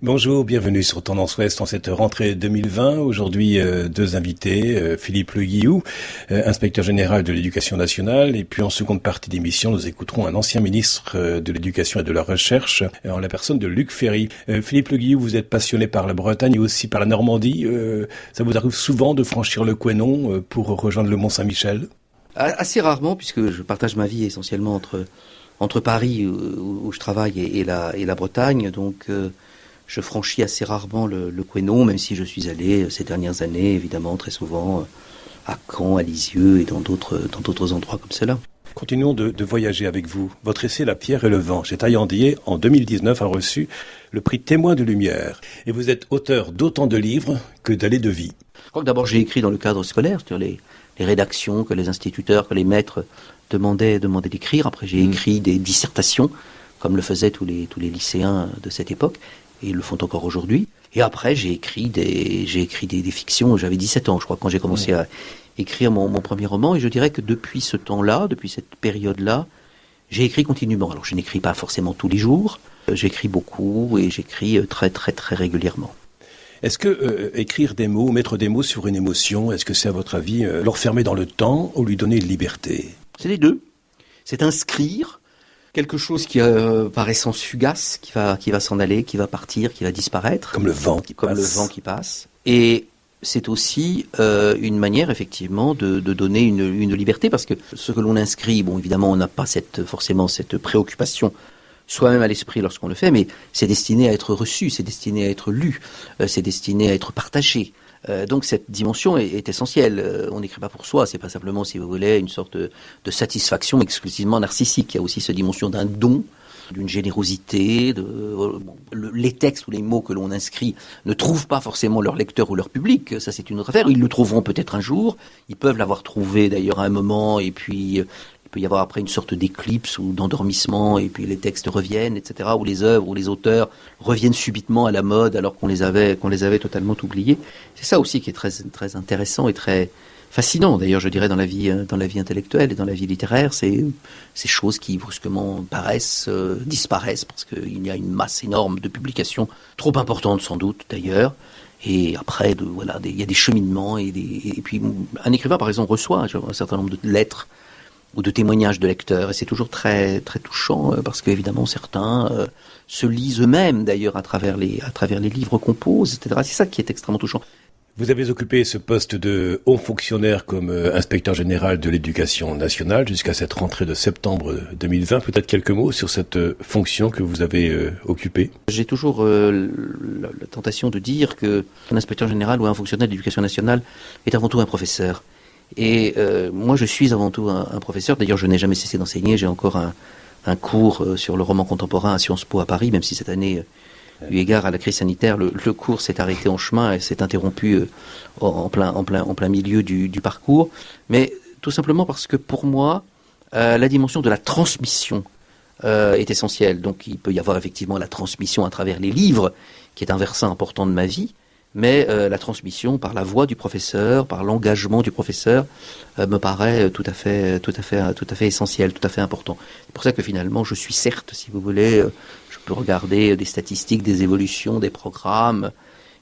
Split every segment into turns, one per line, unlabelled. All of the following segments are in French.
Bonjour, bienvenue sur Tendance Ouest en cette rentrée 2020. Aujourd'hui, deux invités, Philippe Le Guillou, inspecteur général de l'Éducation nationale, et puis en seconde partie d'émission, nous écouterons un ancien ministre de l'Éducation et de la Recherche, en la personne de Luc Ferry. Philippe Le Guillou, vous êtes passionné par la Bretagne et aussi par la Normandie. Ça vous arrive souvent de franchir le Couesnon pour rejoindre le Mont-Saint-Michel ?
Assez rarement, puisque je partage ma vie essentiellement entre Paris, où je travaille, et la Bretagne, donc je franchis assez rarement le Couesnon, même si je suis allé ces dernières années, évidemment, très souvent à Caen, à Lisieux et dans d'autres endroits comme cela.
Continuons de voyager avec vous. Votre essai « La pierre et le vent » chez Taillandier, en 2019, a reçu le prix Témoin de Lumière. Et vous êtes auteur d'autant de livres que d'années de vie.
Je crois que d'abord j'ai écrit dans le cadre scolaire, c'est-à-dire les rédactions que les instituteurs, que les maîtres demandaient d'écrire. Après j'ai écrit des dissertations, comme le faisaient tous les lycéens de cette époque. Et ils le font encore aujourd'hui. Et après, j'ai écrit des fictions. J'avais 17 ans, je crois, quand j'ai commencé à écrire mon premier roman. Et je dirais que depuis ce temps-là, depuis cette période-là, j'ai écrit continuellement. Alors, je n'écris pas forcément tous les jours. J'écris beaucoup et j'écris très, très, très régulièrement.
Est-ce que écrire des mots, mettre des mots sur une émotion, est-ce que c'est, à votre avis, l'enfermer dans le temps ou lui donner une liberté ?
C'est les deux. C'est inscrire quelque chose qui par essence fugace, qui va s'en aller, qui va partir, qui va disparaître.
Comme le vent qui passe.
Comme le vent qui passe. Et c'est aussi une manière, effectivement, de donner une liberté, parce que ce que l'on inscrit, bon, évidemment, on n'a pas forcément cette préoccupation soi-même à l'esprit lorsqu'on le fait, mais c'est destiné à être reçu, c'est destiné à être lu, c'est destiné à être partagé. Donc cette dimension est essentielle. On n'écrit pas pour soi, c'est pas simplement, si vous voulez, une sorte de satisfaction exclusivement narcissique. Il y a aussi cette dimension d'un don, d'une générosité. Les textes ou les mots que l'on inscrit ne trouvent pas forcément leur lecteur ou leur public, ça c'est une autre affaire. Ils le trouveront peut-être un jour, ils peuvent l'avoir trouvé d'ailleurs à un moment, et puis il peut y avoir après une sorte d'éclipse ou d'endormissement, et puis les textes reviennent, etc., ou les œuvres ou les auteurs reviennent subitement à la mode alors qu'on les avait totalement oubliés. C'est ça aussi qui est très, très intéressant et très fascinant, d'ailleurs, je dirais, dans la vie intellectuelle et dans la vie littéraire. C'est ces choses qui brusquement disparaissent, parce qu'il y a une masse énorme de publications, trop importantes sans doute d'ailleurs. Et après, il y a des cheminements, et puis un écrivain, par exemple, reçoit un certain nombre de lettres ou de témoignages de lecteurs, et c'est toujours très, très touchant, parce qu'évidemment certains se lisent eux-mêmes d'ailleurs à travers les livres qu'on pose, etc. C'est ça qui est extrêmement touchant.
Vous avez occupé ce poste de haut fonctionnaire comme inspecteur général de l'Éducation nationale jusqu'à cette rentrée de septembre 2020. Peut-être quelques mots sur cette fonction que vous avez occupée.
J'ai toujours la tentation de dire qu'un inspecteur général ou un fonctionnaire de l'Éducation nationale est avant tout un professeur. Et moi, je suis avant tout un professeur. D'ailleurs, je n'ai jamais cessé d'enseigner. J'ai encore un cours sur le roman contemporain à Sciences Po à Paris, même si cette année, eu égard à la crise sanitaire, le cours s'est arrêté en chemin et s'est interrompu en plein milieu du parcours. Mais tout simplement parce que pour moi, la dimension de la transmission est essentielle. Donc, il peut y avoir effectivement la transmission à travers les livres, qui est un versant important de ma vie. Mais la transmission par la voix du professeur, par l'engagement du professeur, me paraît tout à fait essentiel, tout à fait important. C'est pour ça que finalement, je suis certes, si vous voulez, je peux regarder des statistiques, des évolutions, des programmes,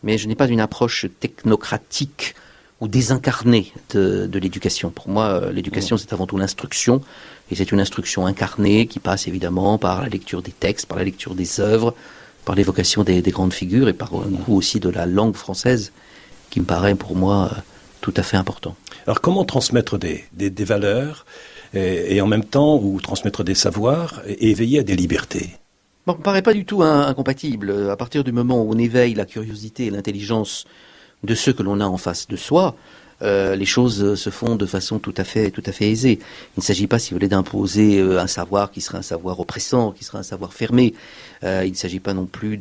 mais je n'ai pas une approche technocratique ou désincarnée de l'éducation. Pour moi, l'éducation, c'est avant tout l'instruction, et c'est une instruction incarnée qui passe évidemment par la lecture des textes, par la lecture des œuvres, par l'évocation des grandes figures, et par un goût aussi de la langue française qui me paraît pour moi tout à fait important.
Alors comment transmettre des valeurs et en même temps, ou transmettre des savoirs et éveiller à des libertés ?
Bon, ça me paraît pas du tout incompatible. À partir du moment où on éveille la curiosité et l'intelligence de ceux que l'on a en face de soi, les choses se font de façon tout à fait aisée. Il ne s'agit pas, si vous voulez, d'imposer un savoir qui serait un savoir oppressant, qui serait un savoir fermé. Il ne s'agit pas non plus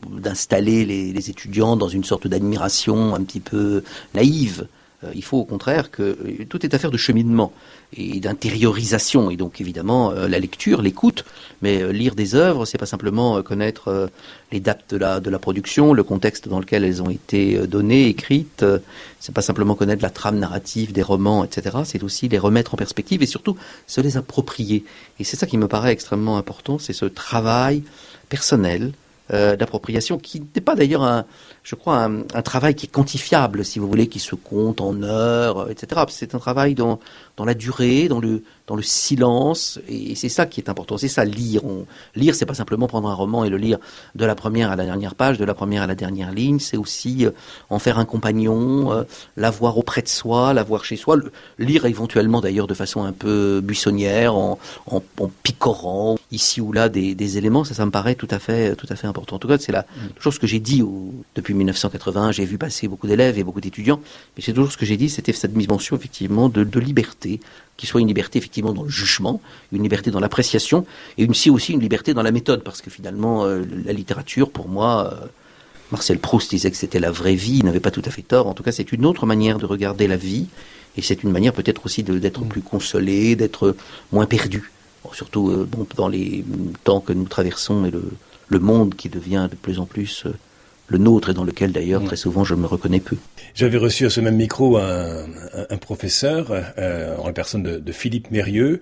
d'installer les étudiants dans une sorte d'admiration un petit peu naïve. Il faut au contraire que tout est affaire de cheminement et d'intériorisation, et donc évidemment la lecture, l'écoute, mais lire des œuvres, c'est pas simplement connaître les dates de la production, le contexte dans lequel elles ont été données, écrites, c'est pas simplement connaître la trame narrative des romans, etc., c'est aussi les remettre en perspective et surtout se les approprier. Et c'est ça qui me paraît extrêmement important, c'est ce travail personnel d'appropriation, qui n'est pas d'ailleurs un travail qui est quantifiable, si vous voulez, qui se compte en heures, etc. C'est un travail dans la durée, dans le silence, et c'est ça qui est important. C'est ça, lire. Lire, c'est pas simplement prendre un roman et le lire de la première à la dernière page, de la première à la dernière ligne. C'est aussi en faire un compagnon, l'avoir auprès de soi, l'avoir chez soi. Lire éventuellement d'ailleurs de façon un peu buissonnière, en picorant ici ou là des éléments. Ça me paraît tout à fait important. En tout cas, c'est toujours ce que j'ai dit depuis 1981. J'ai vu passer beaucoup d'élèves et beaucoup d'étudiants, mais c'est toujours ce que j'ai dit, c'était cette dimension effectivement de liberté, qui soit une liberté effectivement dans le jugement, une liberté dans l'appréciation, et aussi une liberté dans la méthode, parce que finalement la littérature, pour moi, Marcel Proust disait que c'était la vraie vie, il n'avait pas tout à fait tort. En tout cas, c'est une autre manière de regarder la vie, et c'est une manière peut-être aussi d'être plus consolé, d'être moins perdu. Bon, surtout dans les temps que nous traversons et le monde qui devient de plus en plus le nôtre, et dans lequel d'ailleurs très souvent je me reconnais peu.
J'avais reçu à ce même micro un professeur en la personne de Philippe Mérieux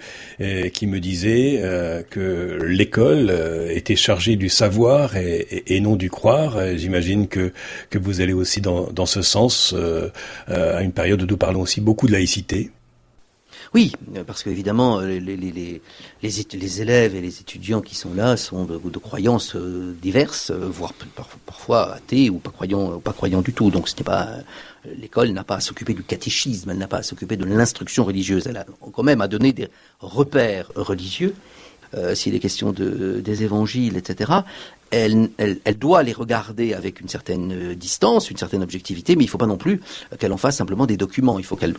qui me disait que l'école était chargée du savoir et non du croire. J'imagine que vous allez aussi dans ce sens à une période où nous parlons aussi beaucoup de laïcité.
Oui, parce qu'évidemment, les élèves et les étudiants qui sont là sont de croyances diverses, voire parfois athées ou pas croyants du tout. Donc l'école n'a pas à s'occuper du catéchisme, elle n'a pas à s'occuper de l'instruction religieuse. Elle a quand même à donner des repères religieux. S'il est question des évangiles, etc., elle doit les regarder avec une certaine distance, une certaine objectivité, mais il ne faut pas non plus qu'elle en fasse simplement des documents. Il faut qu'elle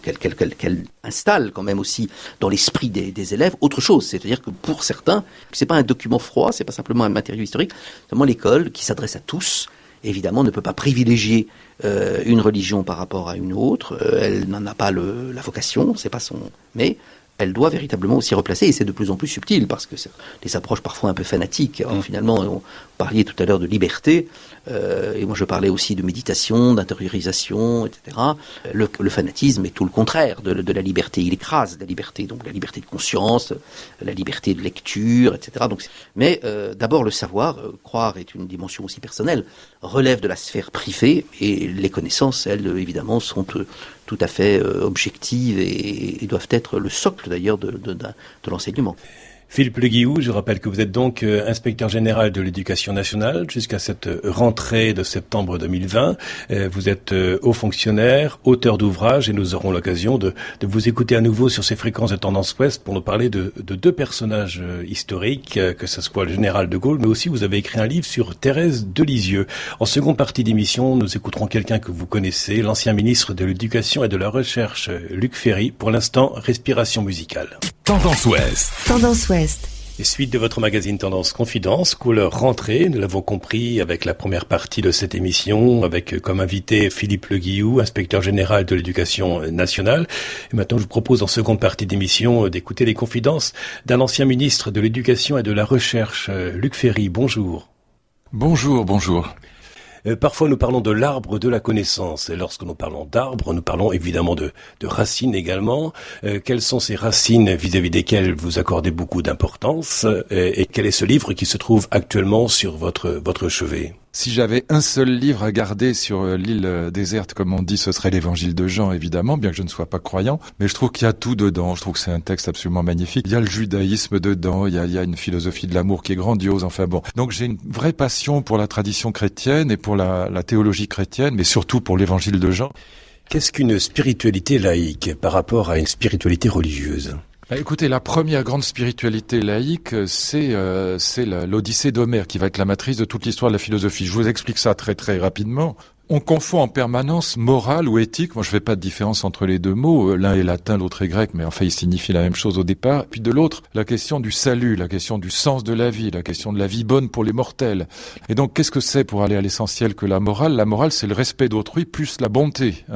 installe quand même aussi dans l'esprit des élèves autre chose. C'est-à-dire que pour certains, c'est pas un document froid, c'est pas simplement un matériau historique. Seulement l'école, qui s'adresse à tous, évidemment, ne peut pas privilégier une religion par rapport à une autre. Elle n'en a pas la vocation, c'est pas son. Mais elle doit véritablement aussi replacer, et c'est de plus en plus subtil, parce que c'est des approches parfois un peu fanatiques. Alors, finalement, on parlait tout à l'heure de liberté, et moi je parlais aussi de méditation, d'intériorisation, etc. Le fanatisme est tout le contraire de la liberté. Il écrase la liberté, donc la liberté de conscience, la liberté de lecture, etc. Mais d'abord, le savoir, croire est une dimension aussi personnelle, relève de la sphère privée, et les connaissances, elles, évidemment, sont tout à fait objectives et doivent être le socle d'ailleurs de l'enseignement.
Philippe Le Guillou, je rappelle que vous êtes donc inspecteur général de l'éducation nationale jusqu'à cette rentrée de septembre 2020. Vous êtes haut fonctionnaire, auteur d'ouvrages, et nous aurons l'occasion de vous écouter à nouveau sur ces fréquences de Tendance Ouest pour nous parler de deux personnages historiques, que ce soit le général de Gaulle, mais aussi vous avez écrit un livre sur Thérèse de Lisieux. En seconde partie d'émission, nous écouterons quelqu'un que vous connaissez, l'ancien ministre de l'Éducation et de la Recherche, Luc Ferry. Pour l'instant, respiration musicale.
Tendance Ouest.
Tendance Ouest.
Et suite de votre magazine Tendance Confidence, couleur rentrée, nous l'avons compris avec la première partie de cette émission, avec comme invité Philippe Le Guillou, inspecteur général de l'éducation nationale. Et maintenant, je vous propose en seconde partie d'émission d'écouter les confidences d'un ancien ministre de l'Éducation et de la Recherche, Luc Ferry. Bonjour.
Bonjour.
Parfois, nous parlons de l'arbre de la connaissance. Et lorsque nous parlons d'arbre, nous parlons évidemment de racines également. Quelles sont ces racines vis-à-vis desquelles vous accordez beaucoup d'importance? Et quel est ce livre qui se trouve actuellement sur votre chevet?
Si j'avais un seul livre à garder sur l'île déserte, comme on dit, ce serait l'Évangile de Jean, évidemment, bien que je ne sois pas croyant. Mais je trouve qu'il y a tout dedans. Je trouve que c'est un texte absolument magnifique. Il y a le judaïsme dedans, il y a une philosophie de l'amour qui est grandiose. Enfin bon. Donc j'ai une vraie passion pour la tradition chrétienne et pour la théologie chrétienne, mais surtout pour l'Évangile de Jean.
Qu'est-ce qu'une spiritualité laïque par rapport à une spiritualité religieuse?
Écoutez, la première grande spiritualité laïque, c'est l'Odyssée d'Homère, qui va être la matrice de toute l'histoire de la philosophie. Je vous explique ça très très rapidement. On confond en permanence morale ou éthique. Moi, je fais pas de différence entre les deux mots. L'un est latin, l'autre est grec, mais enfin, ils signifient la même chose au départ. Puis de l'autre, la question du salut, la question du sens de la vie, la question de la vie bonne pour les mortels. Et donc, qu'est-ce que c'est pour aller à l'essentiel que la morale? La morale, c'est le respect d'autrui plus la bonté.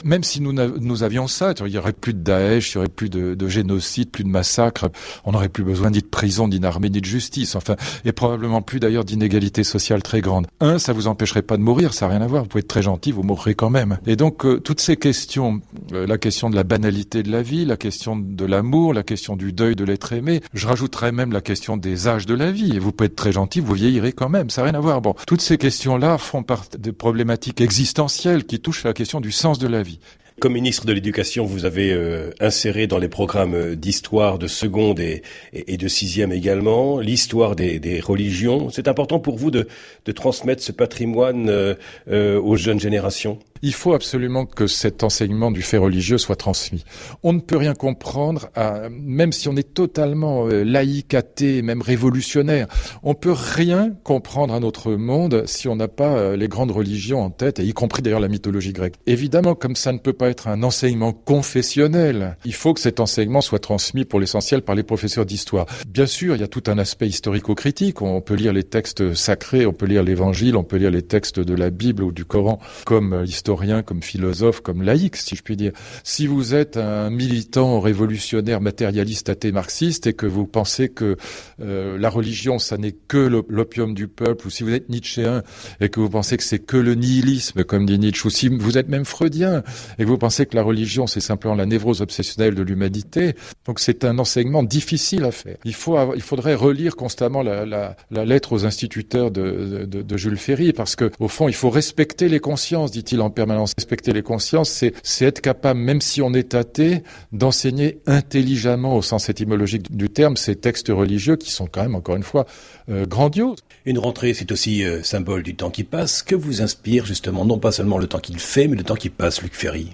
Même si nous avions ça, il y aurait plus de Daesh, il y aurait plus de génocide, plus de massacres. On n'aurait plus besoin ni de prison, ni d'armée, ni de justice. Enfin, et probablement plus d'ailleurs d'inégalité sociale très grande. Ça vous empêcherait pas de mourir, ça n'a rien à voir. Vous pouvez être très gentil, vous mourrez quand même. Et donc, toutes ces questions, la question de la banalité de la vie, la question de l'amour, la question du deuil de l'être aimé, je rajouterais même la question des âges de la vie. Et vous pouvez être très gentil, vous vieillirez quand même, ça n'a rien à voir. Bon, toutes ces questions-là font partie des problématiques existentielles qui touchent à la question du sens de la vie.
Comme ministre de l'Éducation, vous avez inséré dans les programmes d'histoire de seconde et de sixième également l'histoire des religions. C'est important pour vous de transmettre ce patrimoine aux jeunes générations?
Il faut absolument que cet enseignement du fait religieux soit transmis. On ne peut rien comprendre, même si on est totalement laïque, athée, même révolutionnaire. On peut rien comprendre à notre monde si on n'a pas les grandes religions en tête, et y compris d'ailleurs la mythologie grecque. Évidemment, comme ça ne peut pas être un enseignement confessionnel, il faut que cet enseignement soit transmis pour l'essentiel par les professeurs d'histoire. Bien sûr, il y a tout un aspect historico-critique. On peut lire les textes sacrés, on peut lire l'Évangile, on peut lire les textes de la Bible ou du Coran comme historien, comme philosophe, comme laïque, si je puis dire. Si vous êtes un militant révolutionnaire matérialiste athée marxiste et que vous pensez que la religion, ça n'est que l'opium du peuple, ou si vous êtes nietzschéen et que vous pensez que c'est que le nihilisme, comme dit Nietzsche, ou si vous êtes même freudien et que vous pensez que la religion, c'est simplement la névrose obsessionnelle de l'humanité, donc c'est un enseignement difficile à faire. Il faudrait relire constamment la lettre aux instituteurs de Jules Ferry, parce que au fond, il faut respecter les consciences, dit-il en permanence. Respecter les consciences, c'est être capable, même si on est athée, d'enseigner intelligemment, au sens étymologique du terme, ces textes religieux qui sont quand même, encore une fois, grandioses.
Une rentrée, c'est aussi symbole du temps qui passe. Que vous inspire justement, non pas seulement le temps qu'il fait, mais le temps qui passe, Luc Ferry?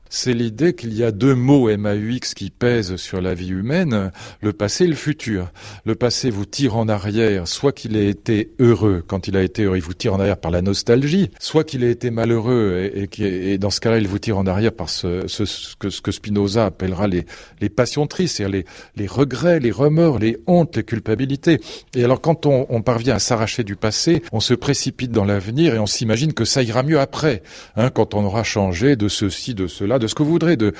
C'est l'idée qu'il y a deux mots MAUX qui pèsent sur la vie humaine, le passé et le futur. Le passé vous tire en arrière, soit qu'il ait été heureux. Quand il a été heureux, il vous tire en arrière par la nostalgie, soit qu'il ait été malheureux, et dans ce cas-là, il vous tire en arrière par ce que Spinoza appellera les passions tristes, c'est-à-dire les regrets, les remords, les hontes, les culpabilités. Et alors, quand on parvient à s'arracher du passé, on se précipite dans l'avenir et on s'imagine que ça ira mieux après, quand on aura changé de ceci, de cela, de ce que vous voudrez, de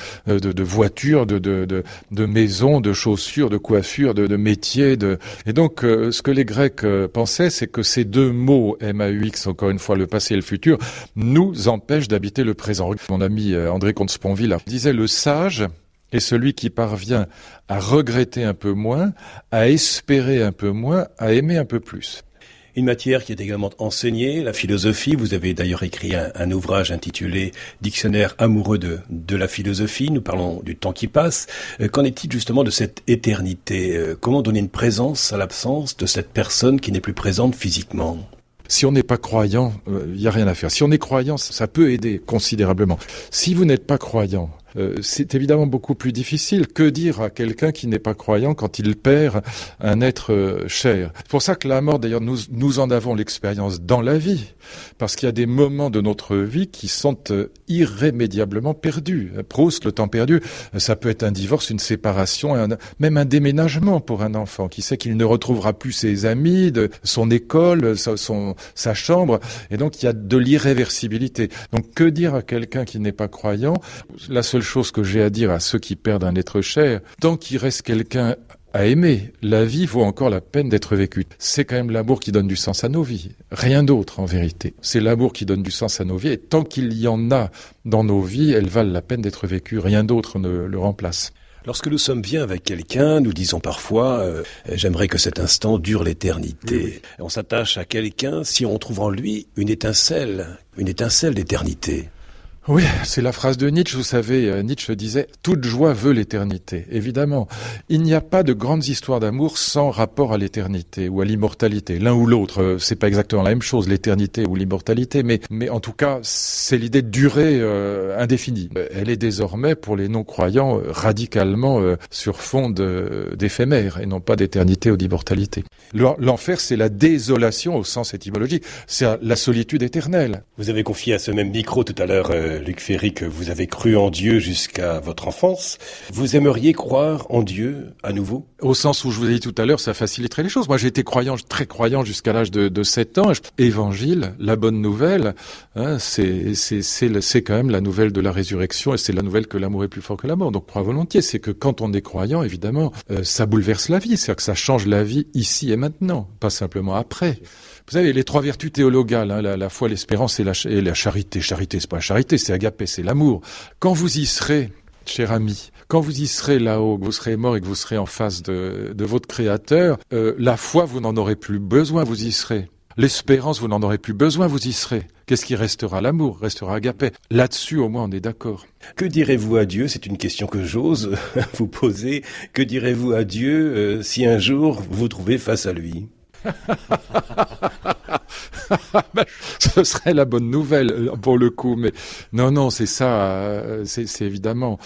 voitures, de maisons, de chaussures, de coiffures, de métiers. Et donc, ce que les Grecs pensaient, c'est que ces deux mots, MAUX, encore une fois, le passé et le futur, nous empêchent d'habiter le présent. Mon ami André Comte-Sponville disait, le sage est celui qui parvient à regretter un peu moins, à espérer un peu moins, à aimer un peu plus.
Une matière qui est également enseignée, la philosophie. Vous avez d'ailleurs écrit un ouvrage intitulé « Dictionnaire amoureux de la philosophie ». Nous parlons du temps qui passe. Qu'en est-il justement de cette éternité? Comment donner une présence à l'absence de cette personne qui n'est plus présente physiquement?
Si on n'est pas croyant, il n'y a rien à faire. Si on est croyant, ça peut aider considérablement. Si vous n'êtes pas croyant, c'est évidemment beaucoup plus difficile. Que dire à quelqu'un qui n'est pas croyant quand il perd un être cher? C'est pour ça que la mort, d'ailleurs, nous en avons l'expérience dans la vie, parce qu'il y a des moments de notre vie qui sont irrémédiablement perdus. Proust, le temps perdu, ça peut être un divorce, une séparation, même un déménagement pour un enfant qui sait qu'il ne retrouvera plus ses amis, son école, sa chambre, et donc il y a de l'irréversibilité. Donc que dire à quelqu'un qui n'est pas croyant? La seule chose que j'ai à dire à ceux qui perdent un être cher, tant qu'il reste quelqu'un à aimer, la vie vaut encore la peine d'être vécue. C'est quand même l'amour qui donne du sens à nos vies. Rien d'autre, en vérité. C'est l'amour qui donne du sens à nos vies, et tant qu'il y en a dans nos vies, elles valent la peine d'être vécues. Rien d'autre ne le remplace.
Lorsque nous sommes bien avec quelqu'un, nous disons parfois j'aimerais que cet instant dure l'éternité. Oui. On s'attache à quelqu'un si on trouve en lui une étincelle d'éternité.
Oui, c'est la phrase de Nietzsche. Vous savez, Nietzsche disait « Toute joie veut l'éternité ». Évidemment, il n'y a pas de grandes histoires d'amour sans rapport à l'éternité ou à l'immortalité. L'un ou l'autre, c'est pas exactement la même chose, l'éternité ou l'immortalité, mais en tout cas, c'est l'idée de durée indéfinie. Elle est désormais, pour les non-croyants, radicalement sur fond d'éphémère et non pas d'éternité ou d'immortalité. L'enfer, c'est la désolation au sens étymologique. C'est la solitude éternelle.
Vous avez confié à ce même micro tout à l'heure, Luc Ferry, que vous avez cru en Dieu jusqu'à votre enfance. Vous aimeriez croire en Dieu à nouveau?
Au sens où je vous ai dit tout à l'heure, ça faciliterait les choses. Moi, j'ai été très croyant jusqu'à l'âge de 7 ans. Évangile, la bonne nouvelle, c'est quand même la nouvelle de la résurrection, et c'est la nouvelle que l'amour est plus fort que la mort. Donc, crois volontiers. C'est que quand on est croyant, évidemment, ça bouleverse la vie. C'est-à-dire que ça change la vie ici et maintenant, pas simplement après. Vous savez, les 3 vertus théologales, la foi, l'espérance et la charité. Charité, c'est pas la charité, c'est agapé, c'est l'amour. Quand vous y serez, cher ami, quand vous y serez là-haut, que vous serez mort et que vous serez en face de votre Créateur, la foi, vous n'en aurez plus besoin, vous y serez. L'espérance, vous n'en aurez plus besoin, vous y serez. Qu'est-ce qui restera? L'amour, restera agapé. Là-dessus, au moins, on est d'accord.
Que direz-vous à Dieu? C'est une question que j'ose vous poser. Que direz-vous à Dieu si un jour vous vous trouvez face à lui?
Ce serait la bonne nouvelle pour le coup, mais non, c'est ça, c'est évidemment.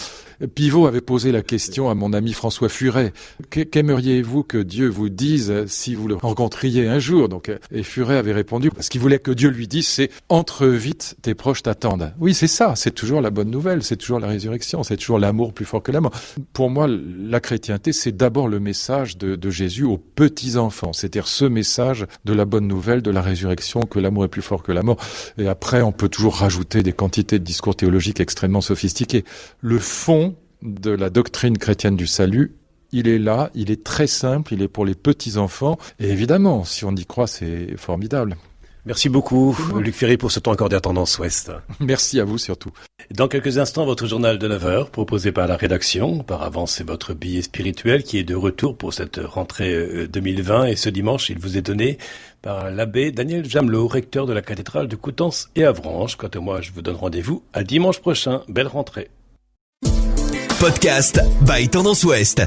Pivot avait posé la question à mon ami François Furet. Qu'aimeriez-vous que Dieu vous dise si vous le rencontriez un jour? Et Furet avait répondu, ce qu'il voulait que Dieu lui dise, c'est « entre vite, tes proches t'attendent ». Oui, c'est ça, c'est toujours la bonne nouvelle, c'est toujours la résurrection, c'est toujours l'amour plus fort que la mort. Pour moi, la chrétienté, c'est d'abord le message de Jésus aux petits-enfants, c'est-à-dire ce message de la bonne nouvelle, de la résurrection, que l'amour est plus fort que la mort. Et après, on peut toujours rajouter des quantités de discours théologiques extrêmement sophistiqués. Le fond de la doctrine chrétienne du salut, il est là, il est très simple, il est pour les petits-enfants. Et évidemment, si on y croit, c'est formidable.
Merci beaucoup, Luc Ferry, pour ce temps accordé à Tendance Ouest.
Merci à vous surtout.
Dans quelques instants, votre journal de 9h, proposé par la rédaction. Auparavant, c'est votre billet spirituel qui est de retour pour cette rentrée 2020. Et ce dimanche, il vous est donné par l'abbé Daniel Jamelot, recteur de la cathédrale de Coutances et Avranches. Quant à moi, je vous donne rendez-vous à dimanche prochain. Belle rentrée.
Podcast by Tendance Ouest.